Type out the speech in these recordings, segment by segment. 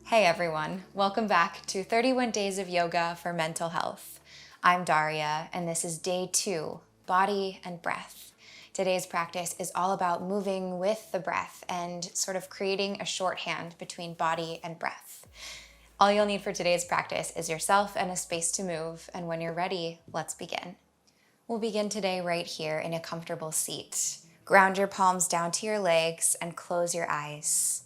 Hey everyone, welcome back to 31 Days of Yoga for Mental Health. I'm Daria, and this is day 2, Body and Breath. Today's practice is all about moving with the breath and sort of creating a shorthand between body and breath. All you'll need for today's practice is yourself and a space to move, and when you're ready, let's begin. We'll begin today right here in a comfortable seat. Ground your palms down to your legs and close your eyes.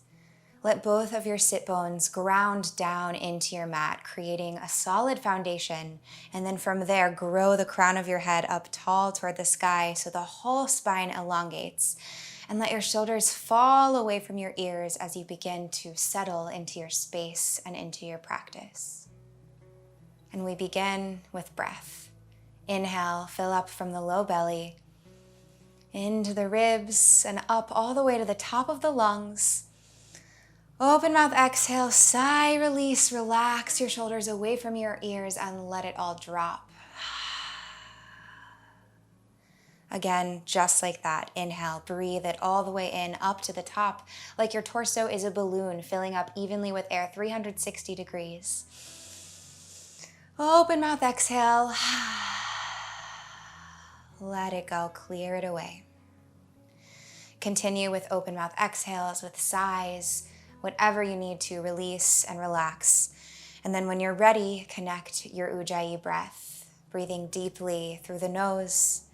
Let both of your sit bones ground down into your mat, creating a solid foundation. And then from there, grow the crown of your head up tall toward the sky so the whole spine elongates. And let your shoulders fall away from your ears as you begin to settle into your space and into your practice. And we begin with breath. Inhale, fill up from the low belly, into the ribs, and up all the way to the top of the lungs. Open mouth, exhale, sigh, release, relax your shoulders away from your ears and let it all drop. Again, just like that. Inhale, breathe it all the way in, up to the top, like your torso is a balloon filling up evenly with air, 360 degrees. Open mouth, exhale. Let it go, clear it away. Continue with open mouth exhales, with sighs, whatever you need to release and relax. And then when you're ready, connect your Ujjayi breath, breathing deeply through the nose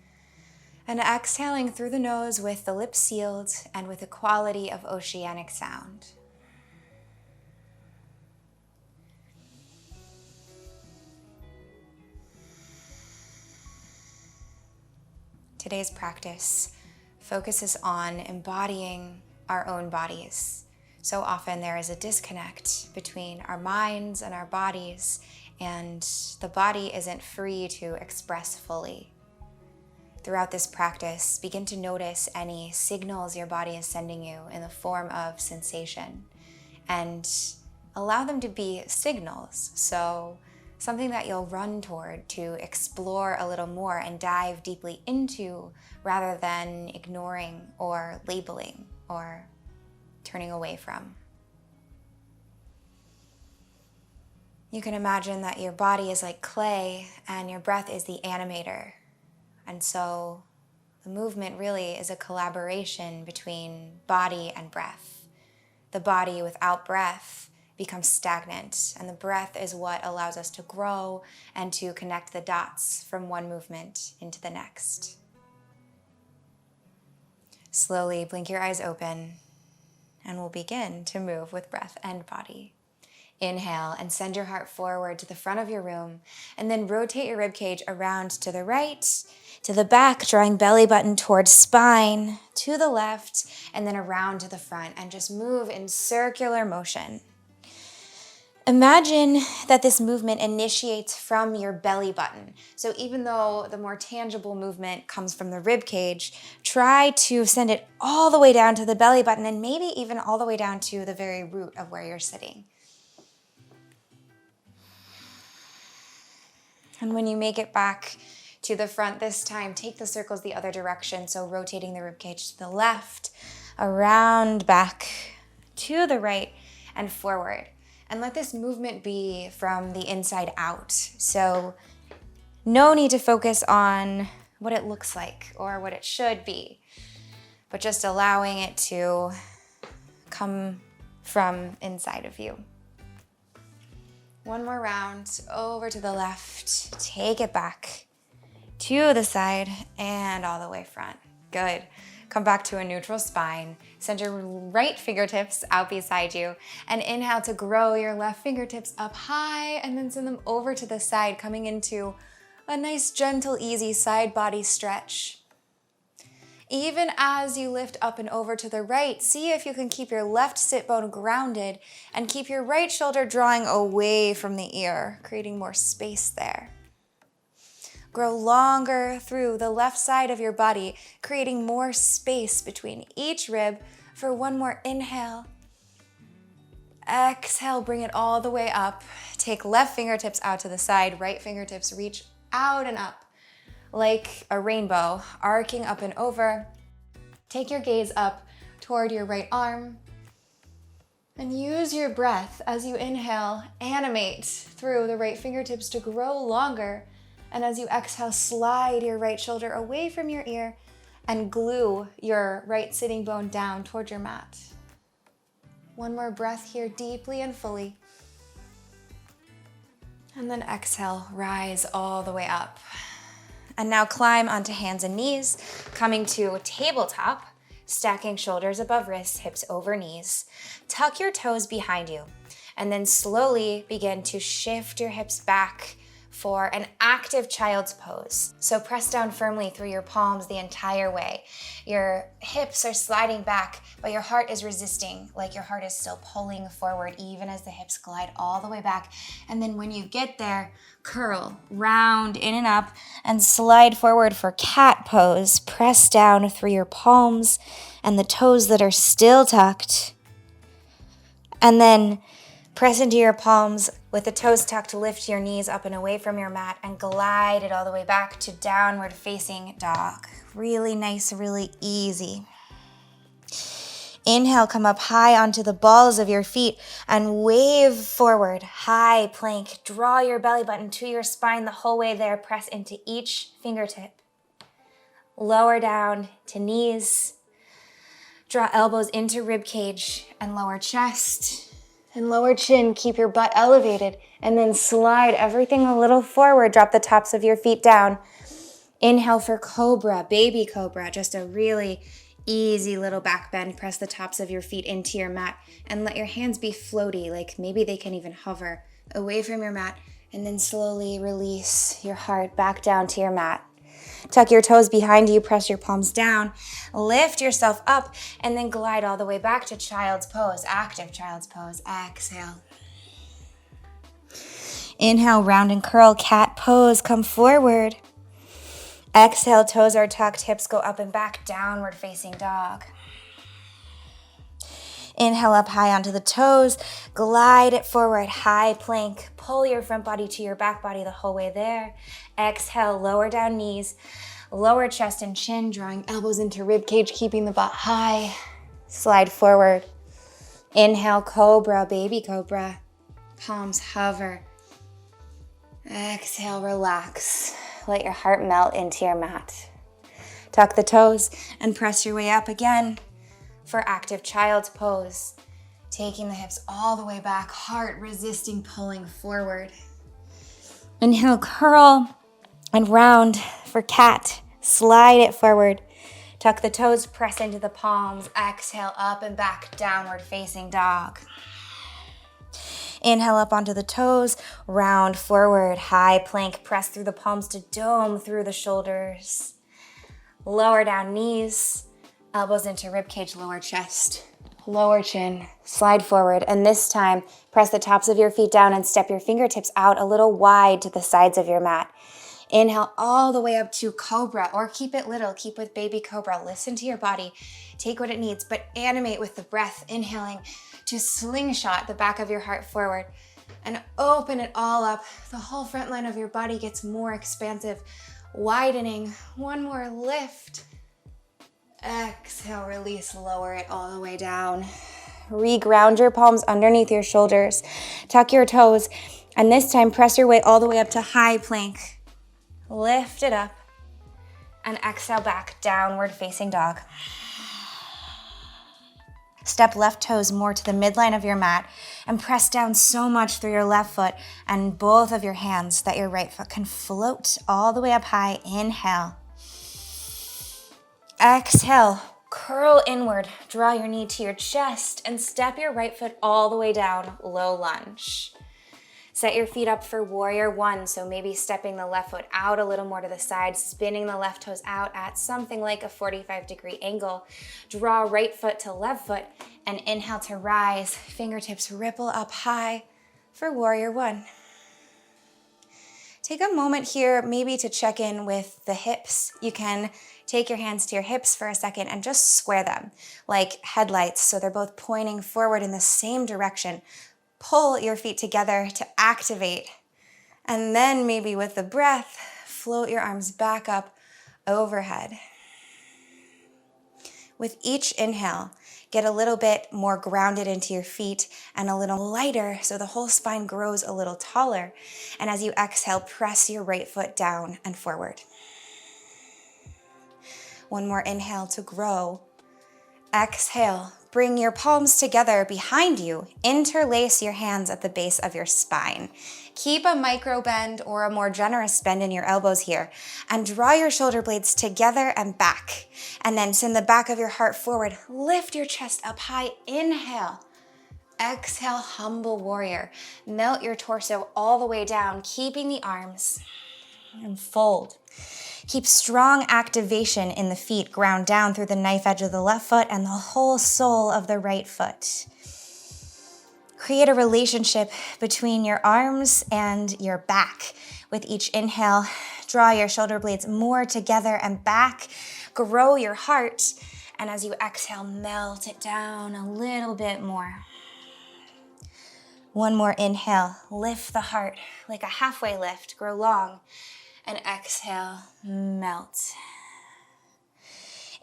and exhaling through the nose with the lips sealed and with a quality of oceanic sound. Today's practice focuses on embodying our own bodies. So often there is a disconnect between our minds and our bodies, and the body isn't free to express fully. Throughout this practice, begin to notice any signals your body is sending you in the form of sensation, and allow them to be signals. So something that you'll run toward to explore a little more and dive deeply into, rather than ignoring or labeling or turning away from. You can imagine that your body is like clay and your breath is the animator. And so the movement really is a collaboration between body and breath. The body without breath becomes stagnant, and the breath is what allows us to grow and to connect the dots from one movement into the next. Slowly blink your eyes open, and we'll begin to move with breath and body. Inhale and send your heart forward to the front of your room, and then rotate your ribcage around to the right, to the back, drawing belly button towards spine, to the left, and then around to the front, and just move in circular motion. Imagine that this movement initiates from your belly button. So even though the more tangible movement comes from the rib cage, try to send it all the way down to the belly button, and maybe even all the way down to the very root of where you're sitting. And when you make it back to the front this time, take the circles the other direction. So rotating the rib cage to the left, around, back, to the right, and forward. And let this movement be from the inside out. So no need to focus on what it looks like or what it should be, but just allowing it to come from inside of you. One more round, over to the left, take it back to the side and all the way front. Good. Come back to a neutral spine. Send your right fingertips out beside you, and inhale to grow your left fingertips up high, and then send them over to the side, coming into a nice, gentle, easy side body stretch. Even as you lift up and over to the right, see if you can keep your left sit bone grounded and keep your right shoulder drawing away from the ear, creating more space there. Grow longer through the left side of your body, creating more space between each rib for one more inhale. Exhale, bring it all the way up. Take left fingertips out to the side, right fingertips reach out and up like a rainbow, arcing up and over. Take your gaze up toward your right arm. And use your breath as you inhale, animate through the right fingertips to grow longer. And as you exhale, slide your right shoulder away from your ear and glue your right sitting bone down toward your mat. One more breath here, deeply and fully. And then exhale, rise all the way up. And now climb onto hands and knees, coming to tabletop, stacking shoulders above wrists, hips over knees. Tuck your toes behind you, and then slowly begin to shift your hips back for an active child's pose. So press down firmly through your palms the entire way. Your hips are sliding back, but your heart is resisting, like your heart is still pulling forward even as the hips glide all the way back. And then when you get there, curl, round in and up, and slide forward for cat pose. Press down through your palms and the toes that are still tucked. And then press into your palms with the toes tucked to lift your knees up and away from your mat and glide it all the way back to downward facing dog. Really nice, really easy. Inhale, come up high onto the balls of your feet and wave forward, high plank. Draw your belly button to your spine the whole way there. Press into each fingertip. Lower down to knees. Draw elbows into rib cage and lower chest. And lower chin, keep your butt elevated, and then slide everything a little forward. Drop the tops of your feet down. Inhale for cobra, baby cobra, just a really easy little back bend. Press the tops of your feet into your mat and let your hands be floaty, like maybe they can even hover away from your mat, and then slowly release your heart back down to your mat. Tuck your toes behind you, press your palms down, lift yourself up, and then glide all the way back to child's pose, active child's pose. Exhale. Inhale, round and curl, cat pose, come forward. Exhale, toes are tucked, hips go up and back, downward facing dog. Inhale up high onto the toes, glide it forward, high plank. Pull your front body to your back body the whole way there. Exhale, lower down knees, lower chest and chin, drawing elbows into rib cage, keeping the butt high. Slide forward. Inhale, cobra, baby cobra. Palms hover. Exhale, relax. Let your heart melt into your mat. Tuck the toes and press your way up again for active child's pose. Taking the hips all the way back, heart resisting, pulling forward. Inhale, curl and round for cat. Slide it forward. Tuck the toes, press into the palms. Exhale, up and back, downward facing dog. Inhale up onto the toes, round forward, high plank. Press through the palms to dome through the shoulders. Lower down knees, elbows into ribcage, lower chest, lower chin, slide forward. And this time, press the tops of your feet down and step your fingertips out a little wide to the sides of your mat. Inhale all the way up to cobra, or keep it little, keep with baby cobra. Listen to your body, take what it needs, but animate with the breath, inhaling to slingshot the back of your heart forward and open it all up. The whole front line of your body gets more expansive, widening. One more lift. Exhale, release, lower it all the way down. Reground your palms underneath your shoulders. Tuck your toes, and this time press your way all the way up to high plank. Lift it up, and exhale back, downward facing dog. Step left toes more to the midline of your mat and press down so much through your left foot and both of your hands that your right foot can float all the way up high. Inhale. Exhale, curl inward, draw your knee to your chest and step your right foot all the way down, low lunge. Set your feet up for warrior one, so maybe stepping the left foot out a little more to the side, spinning the left toes out at something like a 45-degree angle. Draw right foot to left foot and inhale to rise. Fingertips ripple up high for warrior one. Take a moment here maybe to check in with the hips. You can take your hands to your hips for a second and just square them like headlights so they're both pointing forward in the same direction. Pull your feet together to activate. And then maybe with the breath, float your arms back up overhead. With each inhale, get a little bit more grounded into your feet and a little lighter so the whole spine grows a little taller. And as you exhale, press your right foot down and forward. One more inhale to grow. Exhale, bring your palms together behind you. Interlace your hands at the base of your spine. Keep a micro bend or a more generous bend in your elbows here, and draw your shoulder blades together and back. And then send the back of your heart forward. Lift your chest up high. Inhale. Exhale, humble warrior. Melt your torso all the way down, keeping the arms, and fold. Keep strong activation in the feet, ground down through the knife edge of the left foot and the whole sole of the right foot. Create a relationship between your arms and your back. With each inhale, draw your shoulder blades more together and back. Grow your heart. And as you exhale, melt it down a little bit more. One more inhale. Lift the heart like a halfway lift. Grow long. And exhale, melt.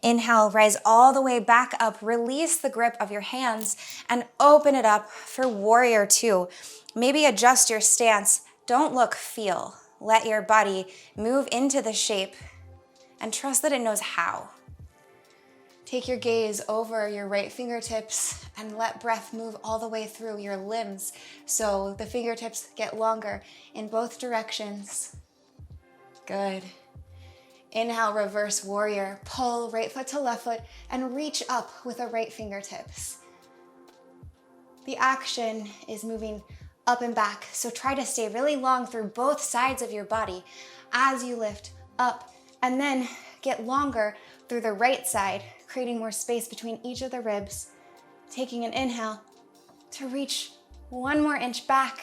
Inhale, rise all the way back up. Release the grip of your hands and open it up for warrior two. Maybe adjust your stance. Don't look, feel. Let your body move into the shape and trust that it knows how. Take your gaze over your right fingertips and let breath move all the way through your limbs so the fingertips get longer in both directions. Good. Inhale, reverse warrior. Pull right foot to left foot and reach up with the right fingertips. The action is moving up and back, so try to stay really long through both sides of your body as you lift up, and then get longer through the right side, creating more space between each of the ribs. Taking an inhale to reach one more inch back.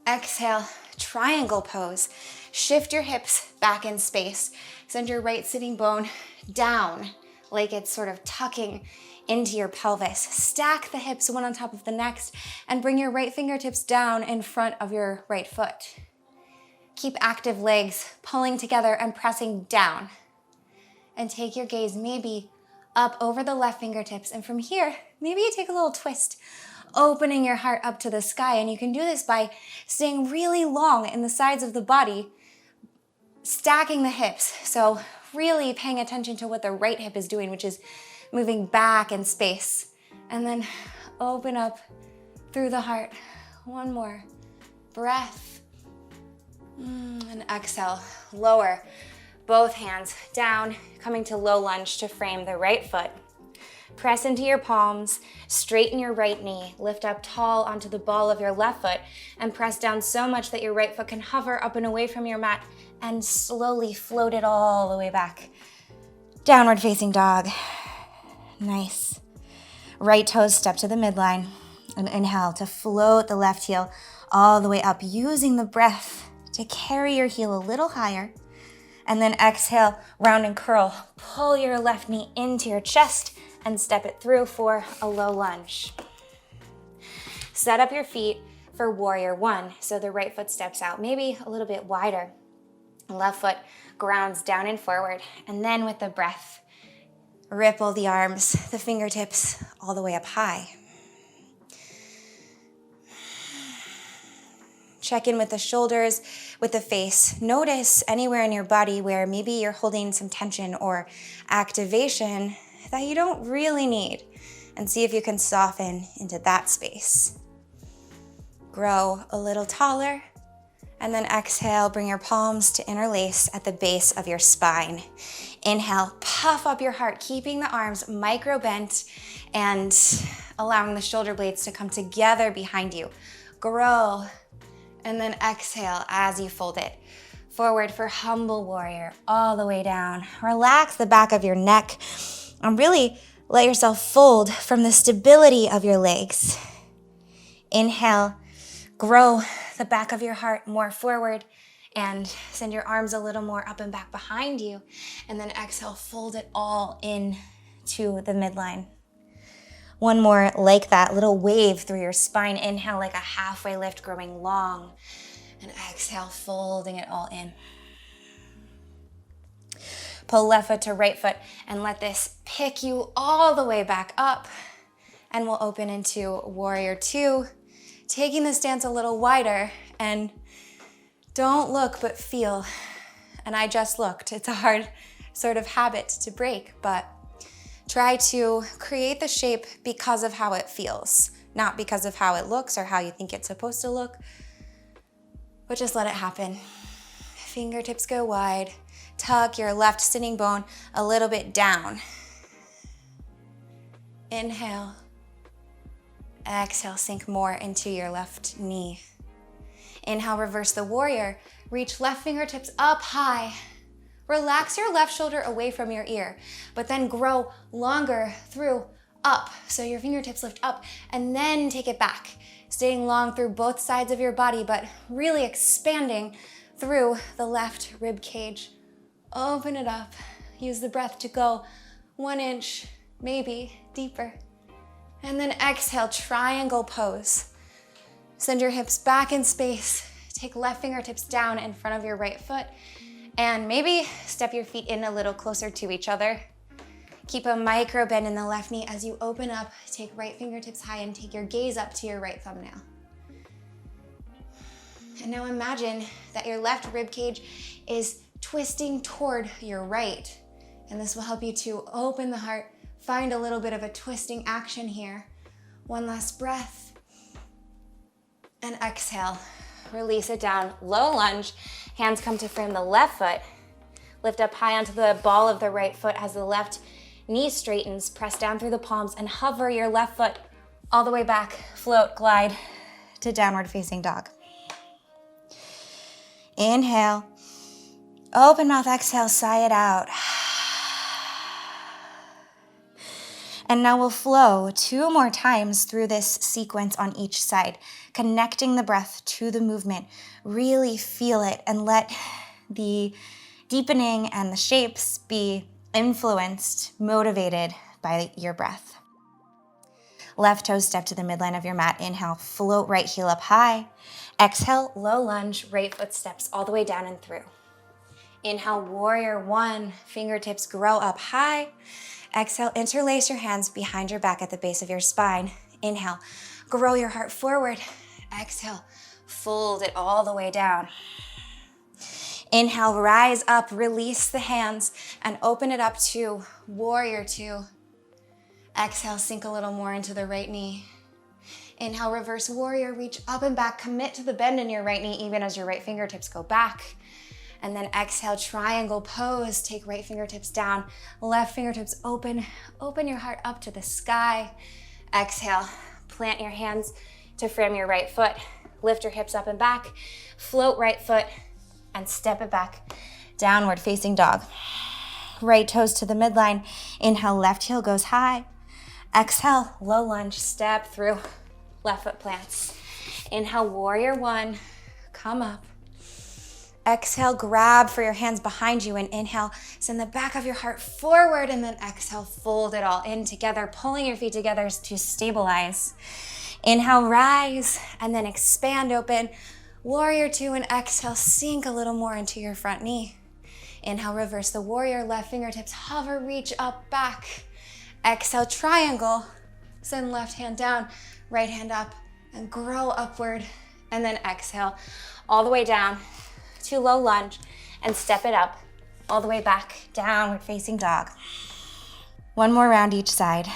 Exhale, triangle pose. Shift your hips back in space. Send your right sitting bone down like it's sort of tucking into your pelvis. Stack the hips one on top of the next and bring your right fingertips down in front of your right foot. Keep active legs pulling together and pressing down. And take your gaze maybe up over the left fingertips. And from here, maybe you take a little twist, opening your heart up to the sky. And you can do this by staying really long in the sides of the body, stacking the hips. So really paying attention to what the right hip is doing, which is moving back in space. And then open up through the heart. One more breath. And exhale, lower both hands down, coming to low lunge to frame the right foot. Press into your palms, straighten your right knee, lift up tall onto the ball of your left foot, and press down so much that your right foot can hover up and away from your mat, and slowly float it all the way back. Downward facing dog. Nice. Right toes step to the midline, and inhale to float the left heel all the way up, using the breath to carry your heel a little higher. And then exhale, round and curl. Pull your left knee into your chest and step it through for a low lunge. Set up your feet for warrior one. So the right foot steps out, maybe a little bit wider. Left foot grounds down and forward. And then with the breath, ripple the arms, the fingertips all the way up high. Check in with the shoulders, with the face. Notice anywhere in your body where maybe you're holding some tension or activation that you don't really need, and see if you can soften into that space. Grow a little taller, and then exhale, bring your palms to interlace at the base of your spine. Inhale, puff up your heart, keeping the arms micro bent and allowing the shoulder blades to come together behind you. Grow. And then exhale as you fold it. Forward for humble warrior, all the way down. Relax the back of your neck and really let yourself fold from the stability of your legs. Inhale, grow the back of your heart more forward and send your arms a little more up and back behind you. And then exhale, fold it all in to the midline. One more like that, little wave through your spine. Inhale like a halfway lift, growing long. And exhale, folding it all in. Pull left foot to right foot and let this pick you all the way back up. And we'll open into warrior two, taking the stance a little wider, and don't look but feel. And I just looked. It's a hard sort of habit to break, but try to create the shape because of how it feels, not because of how it looks or how you think it's supposed to look, but just let it happen. Fingertips go wide. Tuck your left sitting bone a little bit down. Inhale. Exhale, sink more into your left knee. Inhale, reverse the warrior. Reach left fingertips up high. Relax your left shoulder away from your ear, but then grow longer through up. So your fingertips lift up and then take it back. Staying long through both sides of your body, but really expanding through the left rib cage. Open it up. Use the breath to go 1 inch, maybe deeper. And then exhale, triangle pose. Send your hips back in space. Take left fingertips down in front of your right foot. And maybe step your feet in a little closer to each other. Keep a micro bend in the left knee as you open up. Take right fingertips high and take your gaze up to your right thumbnail. And now imagine that your left rib cage is twisting toward your right. And this will help you to open the heart, find a little bit of a twisting action here. One last breath. And exhale. Release it down. Low lunge. Hands come to frame the left foot. Lift up high onto the ball of the right foot as the left knee straightens. Press down through the palms and hover your left foot all the way back. Float, glide to downward facing dog. Inhale. Open mouth, exhale, sigh it out. And now we'll flow 2 more times through this sequence on each side, connecting the breath to the movement. Really feel it and let the deepening and the shapes be influenced, motivated by your breath. Left toes step to the midline of your mat. Inhale, float right heel up high. Exhale, low lunge, right foot steps all the way down and through. Inhale, warrior one, fingertips grow up high. Exhale, interlace your hands behind your back at the base of your spine. Inhale, grow your heart forward. Exhale, fold it all the way down. Inhale, rise up, release the hands, and open it up to warrior two. Exhale, sink a little more into the right knee. Inhale, reverse warrior, reach up and back, commit to the bend in your right knee even as your right fingertips go back. And then exhale, triangle pose. Take right fingertips down, left fingertips open. Open your heart up to the sky. Exhale, plant your hands to frame your right foot. Lift your hips up and back. Float right foot and step it back. Downward facing dog. Right toes to the midline. Inhale, left heel goes high. Exhale, low lunge, step through. Left foot plants. Inhale, warrior one. Come up. Exhale, grab for your hands behind you and inhale, send the back of your heart forward and then exhale, fold it all in together, pulling your feet together to stabilize. Inhale, rise and then expand open. Warrior two and exhale, sink a little more into your front knee. Inhale, reverse the warrior, left fingertips hover, reach up, back. Exhale, triangle, send left hand down, right hand up and grow upward. And then exhale, all the way down to low lunge and step it up all the way back, downward facing dog. One more round each side.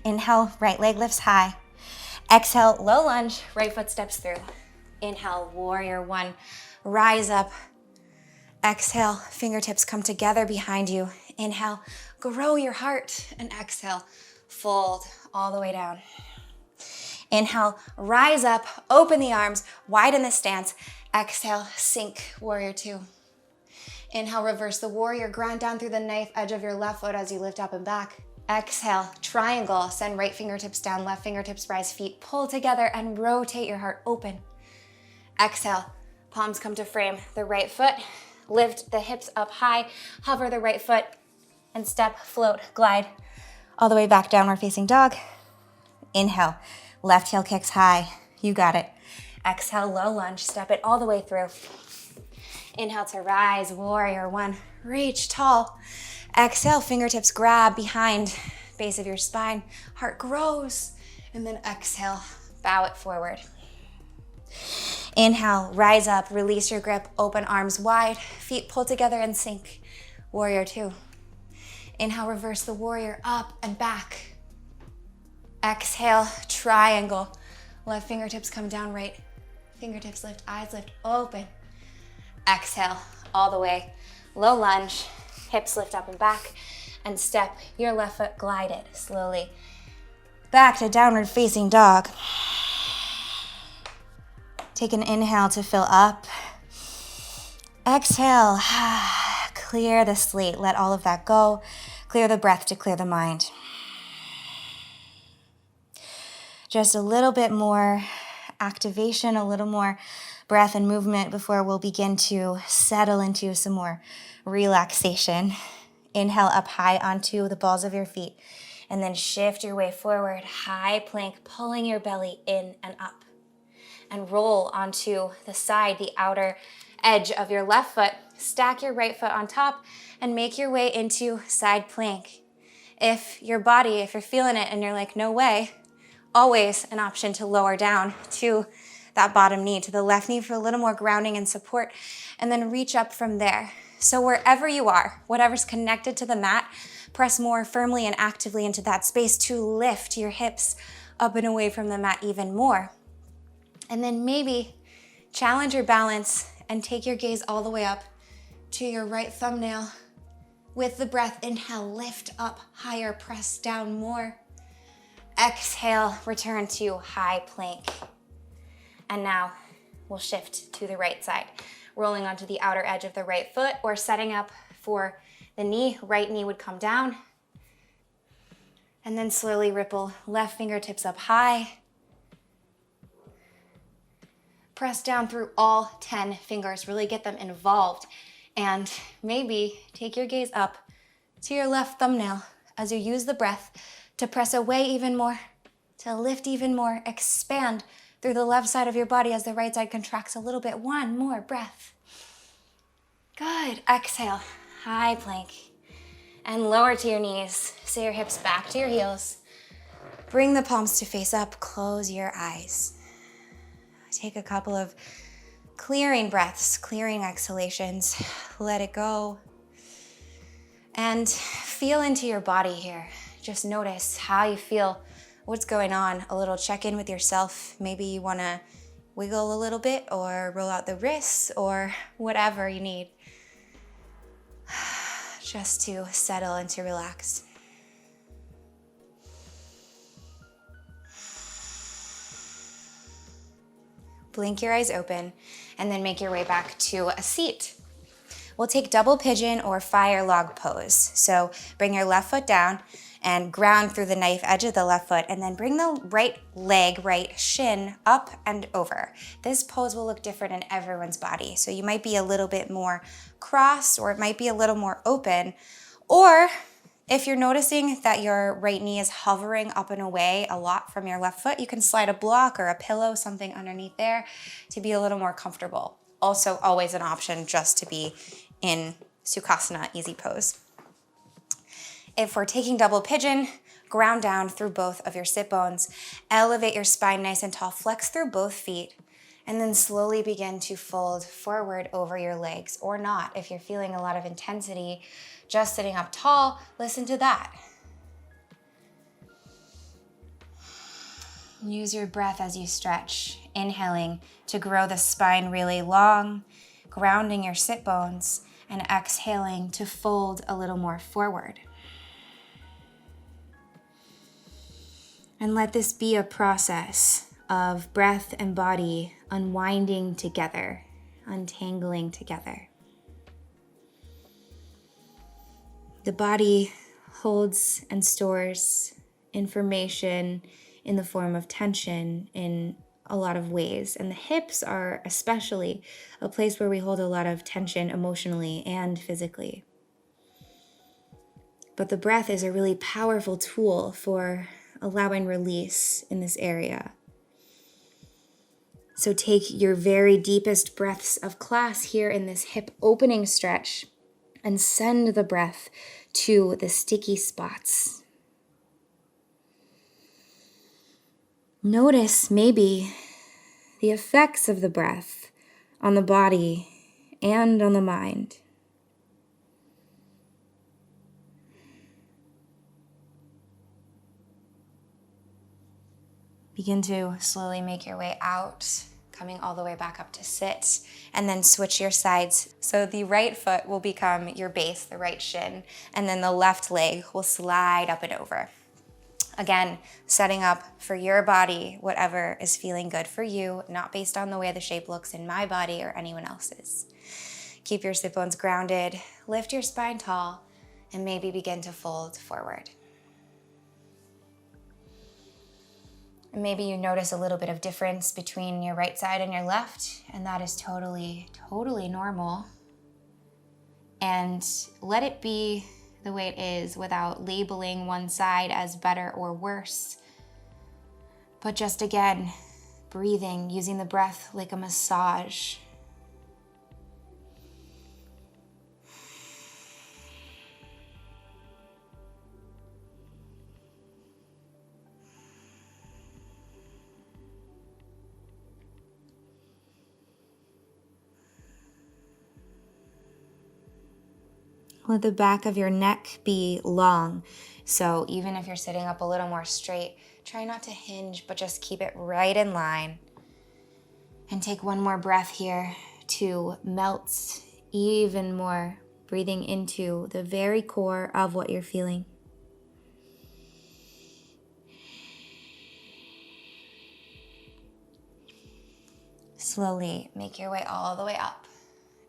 Inhale, right leg lifts high. Exhale, low lunge, right foot steps through. Inhale, warrior one, rise up. Exhale, fingertips come together behind you. Inhale, grow your heart and exhale, fold all the way down. Inhale, rise up, open the arms, widen the stance. Exhale, sink, warrior two. Inhale, reverse the warrior, ground down through the knife edge of your left foot as you lift up and back. Exhale, triangle, send right fingertips down, left fingertips rise, feet pull together and rotate your heart open. Exhale, palms come to frame the right foot, lift the hips up high, hover the right foot and step, float, glide all the way back, downward facing dog. Inhale, left heel kicks high, you got it. Exhale, low lunge, step it all the way through. Inhale to rise, warrior one, reach tall. Exhale, fingertips grab behind base of your spine. Heart grows. And then exhale, bow it forward. Inhale, rise up, release your grip, open arms wide, feet pull together and sink. Warrior two. Inhale, reverse the warrior, up and back. Exhale, triangle. Left fingertips come down, right fingertips lift, eyes lift, open. Exhale, all the way. Low lunge, hips lift up and back, and step your left foot glided slowly back to downward facing dog. Take an inhale to fill up. Exhale, clear the slate, let all of that go. Clear the breath to clear the mind. Just a little bit more activation, a little more breath and movement before we'll begin to settle into some more relaxation. Inhale up high onto the balls of your feet, and then shift your way forward, high plank, pulling your belly in and up. And roll onto the side, the outer edge of your left foot. Stack your right foot on top and make your way into side plank. If you're feeling it and you're like, no way, always an option to lower down to that bottom knee, to the left knee for a little more grounding and support, and then reach up from there. So wherever you are, whatever's connected to the mat, press more firmly and actively into that space to lift your hips up and away from the mat even more. And then maybe challenge your balance and take your gaze all the way up to your right thumbnail. With the breath, inhale, lift up higher, press down more. Exhale, return to high plank. And now we'll shift to the right side, rolling onto the outer edge of the right foot or setting up for the knee. Right knee would come down. And then slowly ripple left fingertips up high. Press down through all 10 fingers, really get them involved. And maybe take your gaze up to your left thumbnail as you use the breath to press away even more, to lift even more, expand through the left side of your body as the right side contracts a little bit. One more breath. Good. Exhale, high plank. And lower to your knees. Say your hips back to your heels. Bring the palms to face up. Close your eyes. Take a couple of clearing breaths, clearing exhalations. Let it go. And feel into your body here. Just notice how you feel, what's going on. A little check-in with yourself. Maybe you want to wiggle a little bit or roll out the wrists or whatever you need. Just to settle and to relax. Blink your eyes open and then make your way back to a seat. We'll take double pigeon or fire log pose. So bring your left foot down and ground through the knife edge of the left foot, and then bring the right leg, right shin up and over. This pose will look different in everyone's body. So you might be a little bit more crossed, or it might be a little more open. Or if you're noticing that your right knee is hovering up and away a lot from your left foot, you can slide a block or a pillow, something underneath there to be a little more comfortable. Also, always an option just to be in Sukhasana, easy pose. If we're taking double pigeon, ground down through both of your sit bones, elevate your spine nice and tall, flex through both feet, and then slowly begin to fold forward over your legs, or not. If you're feeling a lot of intensity, just sitting up tall, listen to that. Use your breath as you stretch, inhaling to grow the spine really long, grounding your sit bones, and exhaling to fold a little more forward. And let this be a process of breath and body unwinding together, untangling together. The body holds and stores information in the form of tension in a lot of ways. And the hips are especially a place where we hold a lot of tension emotionally and physically. But the breath is a really powerful tool for allowing release in this area. So take your very deepest breaths of class here in this hip opening stretch and send the breath to the sticky spots. Notice maybe the effects of the breath on the body and on the mind. Begin to slowly make your way out, coming all the way back up to sit, and then switch your sides. So the right foot will become your base, the right shin, and then the left leg will slide up and over. Again, setting up for your body whatever is feeling good for you, not based on the way the shape looks in my body or anyone else's. Keep your sit bones grounded, lift your spine tall, and maybe begin to fold forward. And maybe you notice a little bit of difference between your right side and your left, and that is totally normal. And let it be the way it is without labeling one side as better or worse. But just again, breathing, using the breath like a massage. Let the back of your neck be long. So even if you're sitting up a little more straight, try not to hinge, but just keep it right in line. And take one more breath here to melt even more, breathing into the very core of what you're feeling. Slowly make your way all the way up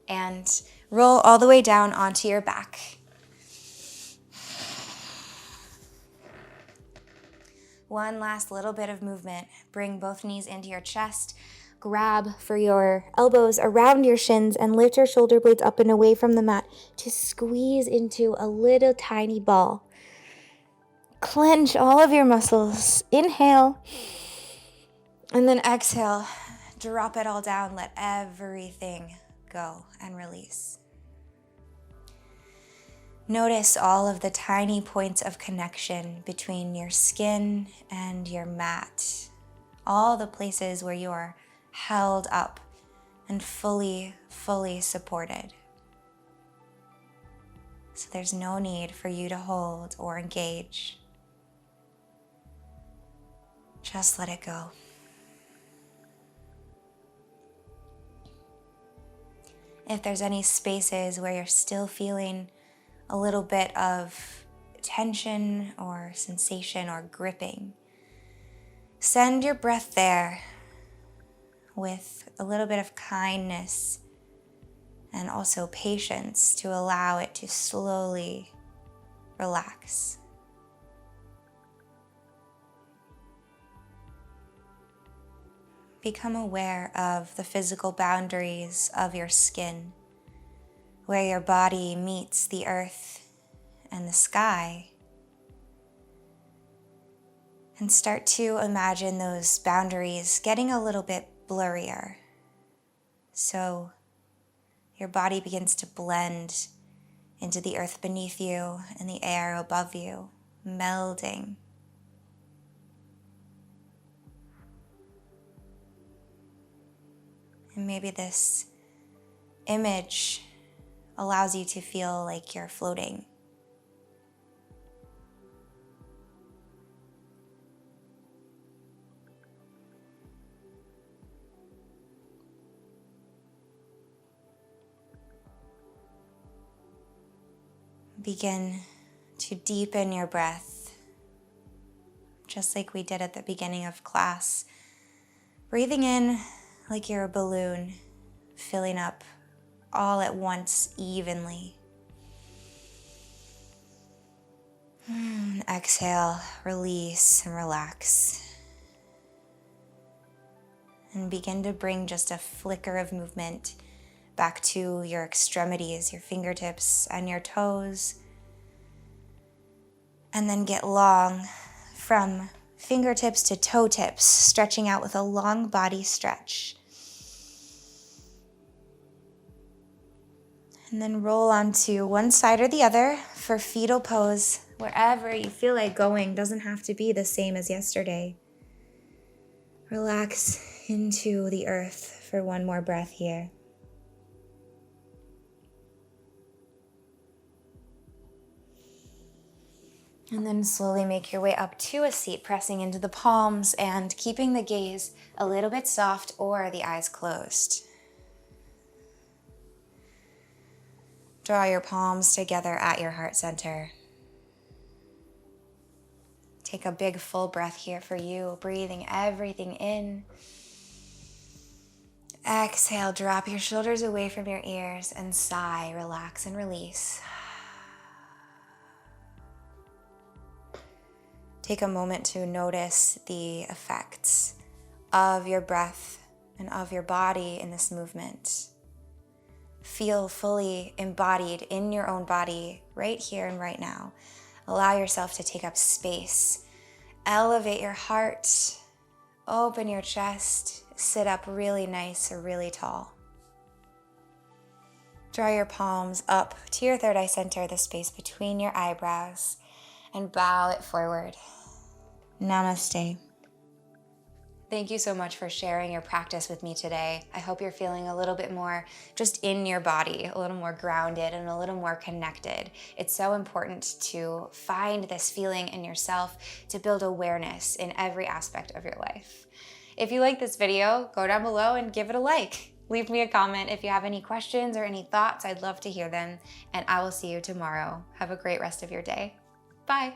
and roll all the way down onto your back. One last little bit of movement. Bring both knees into your chest. Grab for your elbows around your shins and lift your shoulder blades up and away from the mat to squeeze into a little tiny ball. Clench all of your muscles. Inhale. And then exhale. Drop it all down. Let everything go and release. Notice all of the tiny points of connection between your skin and your mat. All the places where you're held up and fully supported. So there's no need for you to hold or engage. Just let it go. If there's any spaces where you're still feeling a little bit of tension or sensation or gripping, send your breath there with a little bit of kindness and also patience to allow it to slowly relax. Become aware of the physical boundaries of your skin, where your body meets the earth and the sky. And start to imagine those boundaries getting a little bit blurrier. So your body begins to blend into the earth beneath you and the air above you, melding. And maybe this image allows you to feel like you're floating. Begin to deepen your breath, just like we did at the beginning of class. Breathing in like you're a balloon, filling up all at once evenly. Exhale, release and relax. And begin to bring just a flicker of movement back to your extremities, your fingertips and your toes. And then get long from fingertips to toe tips, stretching out with a long body stretch. And then roll onto one side or the other for fetal pose. Wherever you feel like going, doesn't have to be the same as yesterday. Relax into the earth for one more breath here. And then slowly make your way up to a seat, pressing into the palms and keeping the gaze a little bit soft or the eyes closed. Draw your palms together at your heart center. Take a big full breath here for you, breathing everything in. Exhale, drop your shoulders away from your ears and sigh, relax and release. Take a moment to notice the effects of your breath and of your body in this movement. Feel fully embodied in your own body right here and right now. Allow yourself to take up space. Elevate your heart. Open your chest. Sit up really nice or really tall. Draw your palms up to your third eye center, the space between your eyebrows, and bow it forward. Namaste. Thank you so much for sharing your practice with me today. I hope you're feeling a little bit more just in your body, a little more grounded and a little more connected. It's so important to find this feeling in yourself to build awareness in every aspect of your life. If you like this video, go down below and give it a like. Leave me a comment if you have any questions or any thoughts. I'd love to hear them, and I will see you tomorrow. Have a great rest of your day. Bye.